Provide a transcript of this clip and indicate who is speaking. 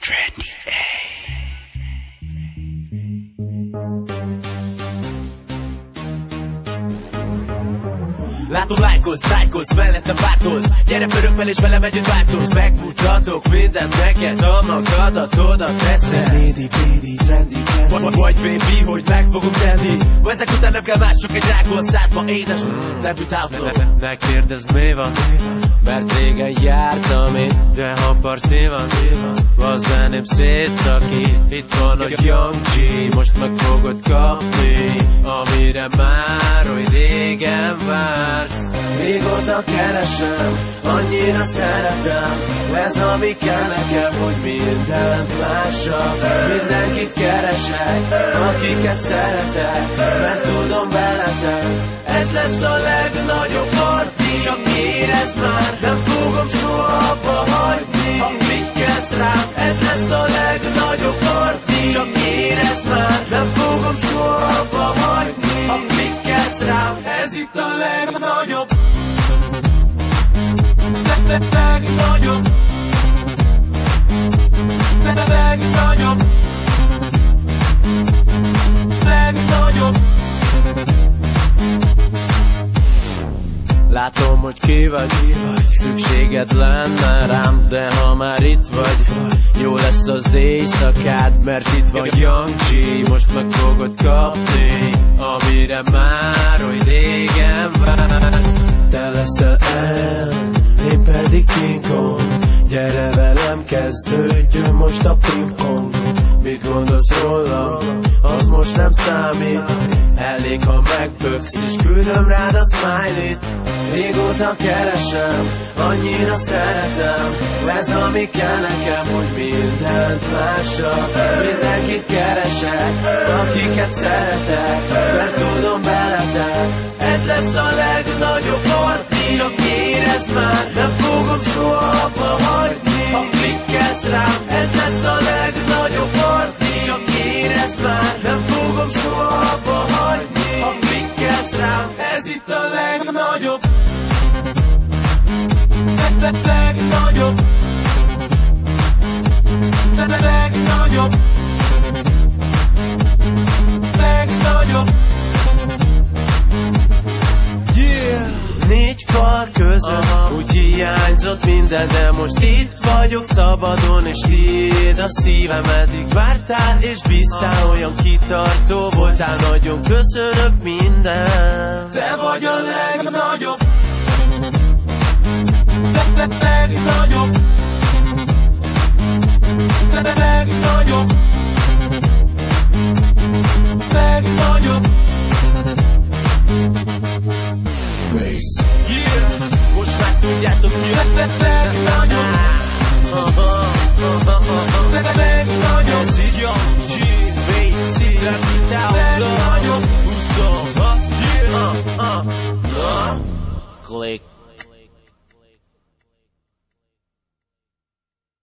Speaker 1: Trendy A.
Speaker 2: Látom, lájkolsz, mellettem pártolsz. Gyere pörög fel és velem együtt változz. Megmutatok mindent neked, a magadat oda teszed.
Speaker 3: Lady, trendy,
Speaker 2: Vagy baby, hogy meg fogom tenni. Ezek után nem kell más, csak egy rákol szádba. Édes, debütál flow. Ne kérdezd mi van, mert régen jártam itt. De ha parti van, a zeném szétszakít. Itt van a Young G, most meg fogod kapni, amire már oly régen vársz.
Speaker 3: Régóta keresem, annyira szeretem. Ez ami kell nekem, hogy mindent lássak. Mindenkit keresek, akiket szeretek, mert tudom veletek, ez lesz a legnagyobb parti. Csak érezd már, nem fogom soha abba hagyni, ha klikkelsz rám. Ez lesz a legnagyobb parti. Csak érezd már, nem fogom soha abba hagyni, ha klikkelsz rám. Ez itt a legnagyobb, legnagyobb, legnagyobb, legnagyobb. Látom, hogy ki vagy, szükséged lenne rám, de ha már itt vagy, jó lesz az éjszakád, mert itt van Young G, most meg fogod kapni, amire már oly régen vársz. Te leszel el, én pedig King Kong. Gyere velem, kezdődjön most a pingpong. Mit gondolsz rólam, az most nem számít. Elég, ha megböksz, és küldöm rád a smiley-t. Régóta keresem, annyira szeretem. Ez ami kell nekem, hogy mindent lássak. Mindenkit keresek, akiket szeretek, mert tudom veletek, ez lesz a legnagyobb parti. Csak érezd már, nem fogom soha abba hagyni, ha klikkelsz rám. Ez lesz a legnagyobb parti. Csak érezd már, nem fogom soha abba hagyni, ha klikkelsz rám. Ez itt a legnagyobb, legnagyobb, legnagyobb, legnagyobb. Yeah! Négy fal között, úgy hiányzott minden, de most itt vagyok szabadon, és tiéd a szívem. Eddig vártál és bíztál, olyan kitartó voltál, nagyon köszönök minden. Te vagy a legnagyobb, legnagyobb, legnagyobb, legnagyobb. Yeah, most már tudjátok mi a legnagyobb, legnagyobb. Ez így Young G, Bates, legnagyobb. 26, yeah. Click.